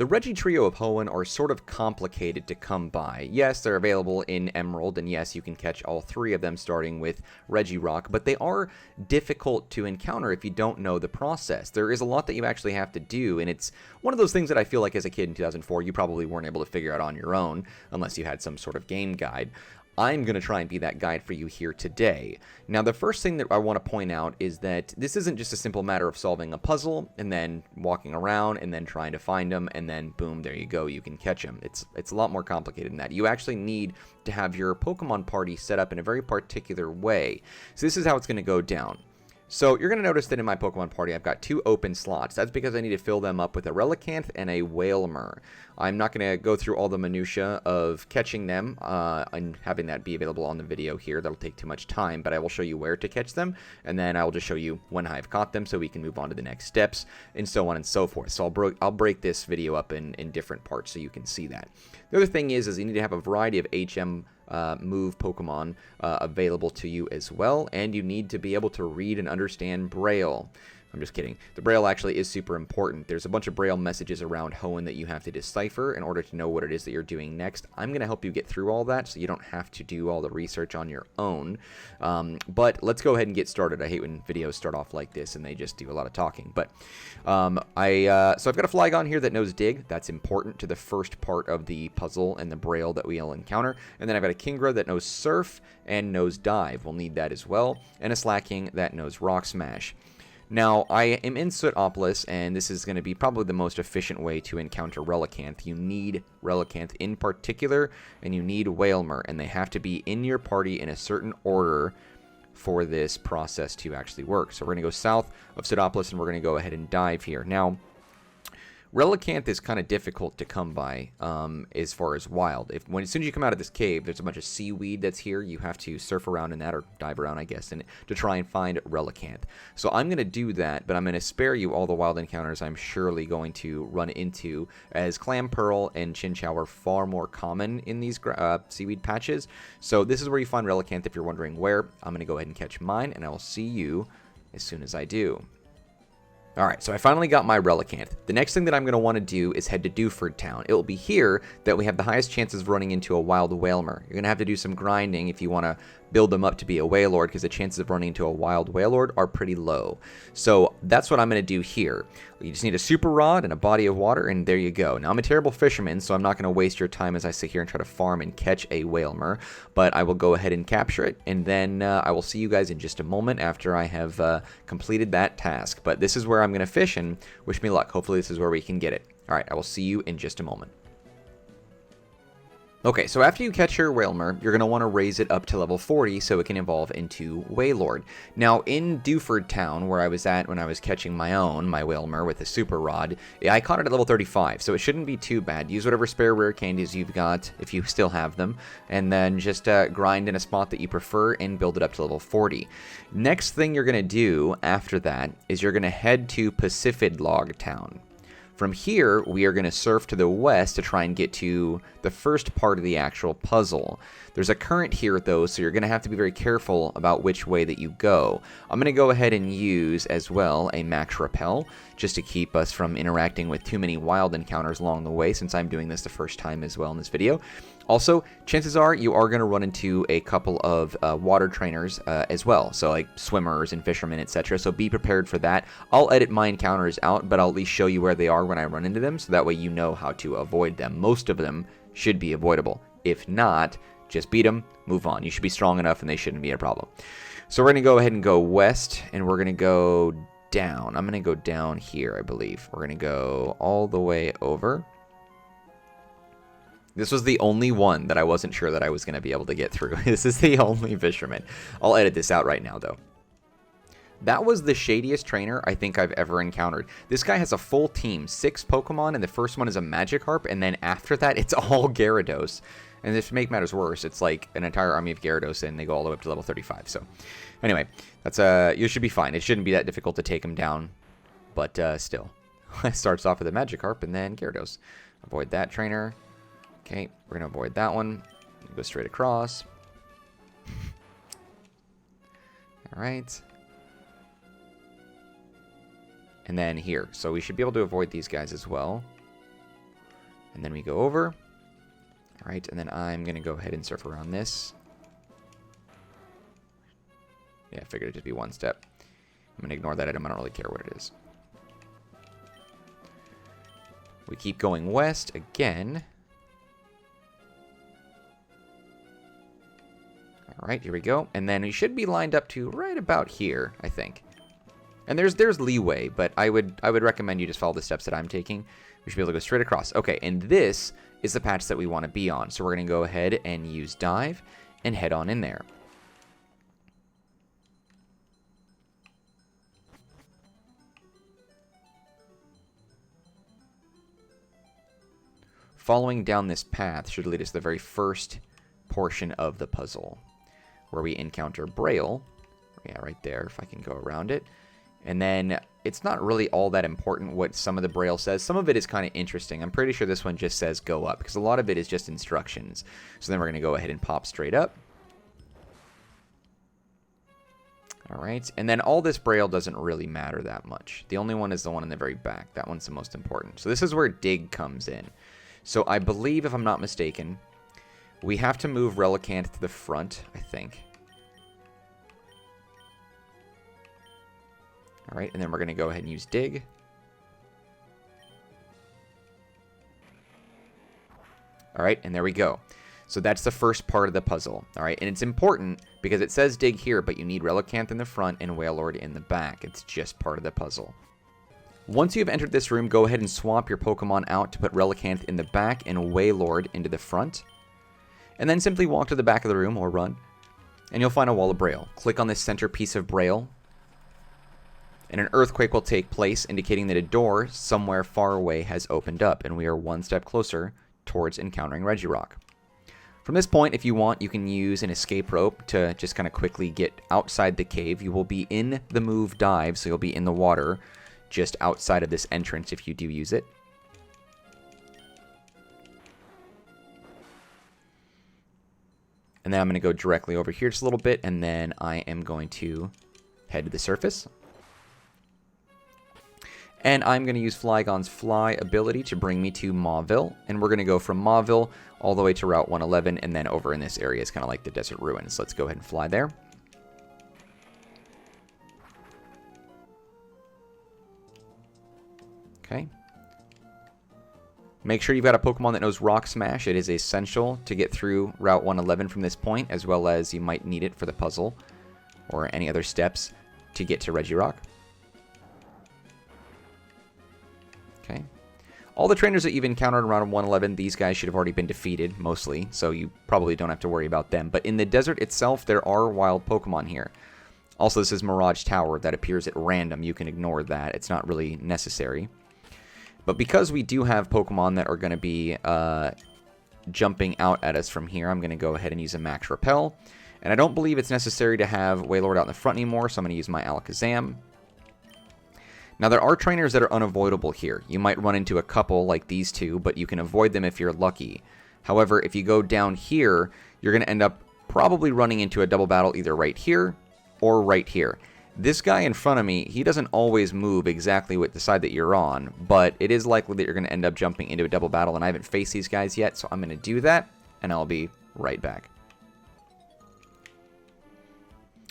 The Regi-Trio of Hoenn are sort of complicated to come by. Yes, they're available in Emerald, and yes, you can catch all three of them starting with Regirock, but they are difficult to encounter if you don't know the process. There is a lot that you actually have to do, and it's one of those things that I feel like as a kid in 2004, you probably weren't able to figure out on your own, unless you had some sort of game guide. I'm going to try and be that guide for you here today. Now, the first thing that I want to point out is that this isn't just a simple matter of solving a puzzle and then walking around and then trying to find them and then boom, there you go, you can catch them. It's a lot more complicated than that. You actually need to have your Pokemon party set up in a very particular way. So this is how it's going to go down. So you're going to notice that in my Pokemon party, I've got 2 open slots. That's because I need to fill them up with a Relicanth and a Wailmer. I'm not going to go through all the minutia of catching them and having that be available on the video here. That'll take too much time, but I will show you where to catch them, and then I will just show you when I've caught them so we can move on to the next steps, and so on and so forth. So I'll break this video up in different parts so you can see that. The other thing is you need to have a variety of HM move Pokemon available to you as well, and you need to be able to read and understand Braille. I'm just kidding. The Braille actually is super important. There's a bunch of Braille messages around Hoenn that you have to decipher in order to know what it is that you're doing next. I'm going to help you get through all that so you don't have to do all the research on your own. But let's go ahead and get started. I hate when videos start off like this and they just do a lot of talking. But so I've got a Flygon here that knows Dig. That's important to the first part of the puzzle and the Braille that we'll encounter. And then I've got a Kingra that knows Surf and knows Dive. We'll need that as well. And a Slaking that knows Rock Smash. Now, I am in Sootopolis, and this is going to be probably the most efficient way to encounter Relicanth. You need Relicanth in particular, and you need Wailmer, and they have to be in your party in a certain order for this process to actually work. So we're going to go south of Sootopolis, and we're going to go ahead and dive here. Now, Relicanth is kind of difficult to come by as far as wild. As soon as you come out of this cave, there's a bunch of seaweed that's here. You have to surf around in that, or dive around, I guess, to try and find Relicanth. So I'm going to do that, but I'm going to spare you all the wild encounters I'm surely going to run into, as Clamperl and Chinchou are far more common in these seaweed patches. So this is where you find Relicanth if you're wondering where. I'm going to go ahead and catch mine, and I will see you as soon as I do. Alright, so I finally got my Relicanth. The next thing that I'm going to want to do is head to Dewford Town. It will be here that we have the highest chances of running into a wild Wailmer. You're going to have to do some grinding if you want to build them up to be a Wailord, because the chances of running into a wild Wailord are pretty low. So that's what I'm going to do here. You just need a Super Rod and a body of water, and there you go. Now, I'm a terrible fisherman, so I'm not going to waste your time as I sit here and try to farm and catch a Wailmer, but I will go ahead and capture it, and then I will see you guys in just a moment after I have completed that task. But this is where I'm going to fish, and wish me luck. Hopefully this is where we can get it. Alright, I will see you in just a moment. Okay, so after you catch your Wailmer, you're going to want to raise it up to level 40 so it can evolve into Wailord. Now, in Dewford Town, where I was at when I was catching my Wailmer with a Super Rod, I caught it at level 35, so it shouldn't be too bad. Use whatever spare rare candies you've got, if you still have them, and then just grind in a spot that you prefer and build it up to level 40. Next thing you're going to do after that is you're going to head to Pacifidlog Town. From here, we are going to surf to the west to try and get to the first part of the actual puzzle. There's a current here, though, so you're going to have to be very careful about which way that you go. I'm going to go ahead and use, as well, a Max Repel, just to keep us from interacting with too many wild encounters along the way, since I'm doing this the first time as well in this video. Also, chances are you are going to run into a couple of water trainers as well, so like swimmers and fishermen, etc. So be prepared for that. I'll edit my encounters out, but I'll at least show you where they are when I run into them, so that way you know how to avoid them. Most of them should be avoidable. If not, just beat them, move on. You should be strong enough and they shouldn't be a problem. So we're going to go ahead and go west, and we're going to go down. I'm going to go down here, I believe. We're going to go all the way over. This was the only one that I wasn't sure that I was going to be able to get through. This is the only fisherman. I'll edit this out right now, though. That was the shadiest trainer I think I've ever encountered. This guy has a full team, 6 Pokemon, and the first one is a Magikarp, and then after that, it's all Gyarados. And if to make matters worse, it's like an entire army of Gyarados, and they go all the way up to level 35. So, anyway, that's you should be fine. It shouldn't be that difficult to take him down, but still. It starts off with a Magikarp, and then Gyarados. Avoid that trainer. Okay, we're going to avoid that one. Go straight across. Alright. And then here. So we should be able to avoid these guys as well. And then we go over. All right, and then I'm going to go ahead and surf around this. Yeah, I figured it'd just be one step. I'm going to ignore that item. I don't really care what it is. We keep going west again. All right, here we go. And then we should be lined up to right about here, I think. And there's leeway, but I would recommend you just follow the steps that I'm taking. We should be able to go straight across. Okay, and this is the patch that we want to be on. So we're going to go ahead and use dive and head on in there. Following down this path should lead us to the very first portion of the puzzle, where we encounter Braille. Yeah, right there, if I can go around it. And then it's not really all that important what some of the Braille says. Some of it is kind of interesting. I'm pretty sure this one just says go up, because a lot of it is just instructions. So then we're going to go ahead and pop straight up. All right, and then all this Braille doesn't really matter that much. The only one is the one in the very back. That one's the most important. So this is where dig comes in. So I believe, if I'm not mistaken, we have to move Relicanth to the front, I think. All right, and then we're going to go ahead and use dig. All right, and there we go. So that's the first part of the puzzle. All right, and it's important because it says dig here, but you need Relicanth in the front and Wailord in the back. It's just part of the puzzle. Once you have entered this room, go ahead and swap your Pokemon out to put Relicanth in the back and Wailord into the front. And then simply walk to the back of the room, or run, and you'll find a wall of Braille. Click on this center piece of Braille, and an earthquake will take place, indicating that a door somewhere far away has opened up, and we are one step closer towards encountering Regirock. From this point, if you want, you can use an escape rope to just kind of quickly get outside the cave. You will be in the move dive, so you'll be in the water just outside of this entrance if you do use it. And then I'm going to go directly over here just a little bit, and then I am going to head to the surface. And I'm going to use Flygon's Fly ability to bring me to Mauville. And we're going to go from Mauville all the way to Route 111, and then over in this area is kind of like the Desert Ruins. Let's go ahead and fly there. Okay. Make sure you've got a Pokemon that knows Rock Smash. It is essential to get through Route 111 from this point, as well as you might need it for the puzzle or any other steps to get to Regirock. Okay. All the trainers that you've encountered around 111, these guys should have already been defeated, mostly, so you probably don't have to worry about them. But in the desert itself, there are wild Pokemon here. Also, this is Mirage Tower that appears at random. You can ignore that. It's not really necessary. But because we do have Pokemon that are going to be jumping out at us from here, I'm going to go ahead and use a Max Repel. And I don't believe it's necessary to have Wailord out in the front anymore, so I'm going to use my Alakazam. Now, there are trainers that are unavoidable here. You might run into a couple like these two, but you can avoid them if you're lucky. However, if you go down here, you're going to end up probably running into a double battle either right here or right here. This guy in front of me, he doesn't always move exactly with the side that you're on, but it is likely that you're going to end up jumping into a double battle, and I haven't faced these guys yet, so I'm going to do that, and I'll be right back.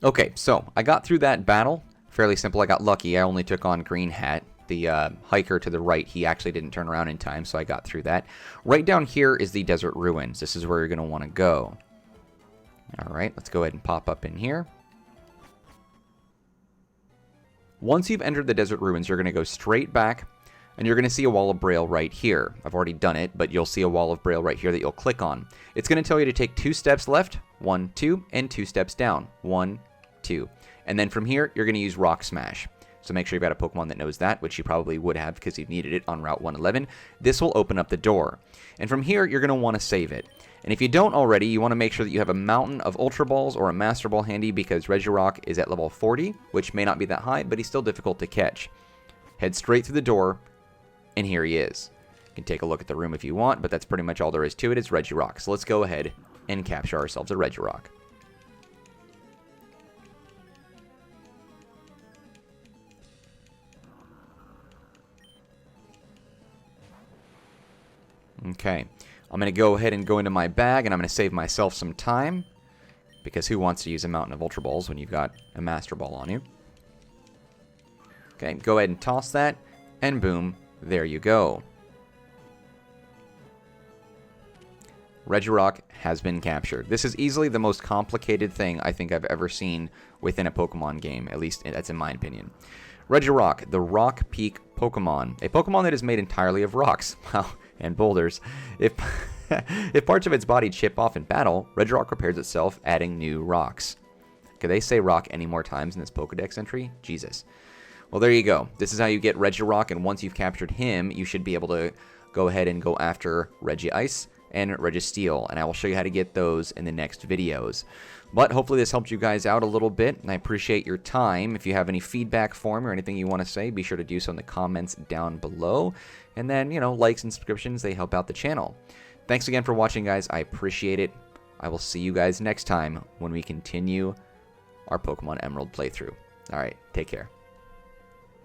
Okay, so I got through that battle. Fairly simple. I got lucky. I only took on Green Hat. The hiker to the right, he actually didn't turn around in time, so I got through that. Right down here is the Desert Ruins. This is where you're going to want to go. All right, let's go ahead and pop up in here. Once you've entered the Desert Ruins, you're going to go straight back, and you're going to see a wall of Braille right here. I've already done it, but you'll see a wall of Braille right here that you'll click on. It's going to tell you to take 2 steps left, 1, 2, and 2 steps down, 1, 2. And then from here, you're going to use Rock Smash. So make sure you've got a Pokemon that knows that, which you probably would have because you needed it on Route 111. This will open up the door. And from here, you're going to want to save it. And if you don't already, you want to make sure that you have a mountain of Ultra Balls or a Master Ball handy because Regirock is at level 40, which may not be that high, but he's still difficult to catch. Head straight through the door, and here he is. You can take a look at the room if you want, but that's pretty much all there is to it. It's Regirock. So let's go ahead and capture ourselves a Regirock. Okay, I'm going to go ahead and go into my bag, and I'm going to save myself some time, because who wants to use a mountain of Ultra Balls when you've got a Master Ball on you? Okay, go ahead and toss that, and boom, there you go. Regirock has been captured. This is easily the most complicated thing I think I've ever seen within a Pokemon game, at least that's in my opinion. Regirock, the Rock Peak Pokemon. A Pokemon that is made entirely of rocks. Wow, and boulders. If parts of its body chip off in battle, Regirock repairs itself, adding new rocks. Could they say rock any more times in this Pokedex entry? Jesus. Well, there you go. This is how you get Regirock, and once you've captured him, you should be able to go ahead and go after Regice and Registeel, and I will show you how to get those in the next videos. But hopefully this helped you guys out a little bit, and I appreciate your time. If you have any feedback for me or anything you want to say, be sure to do so in the comments down below. And then, you know, likes and subscriptions, they help out the channel. Thanks again for watching, guys. I appreciate it. I will see you guys next time when we continue our Pokemon Emerald playthrough. All right, take care.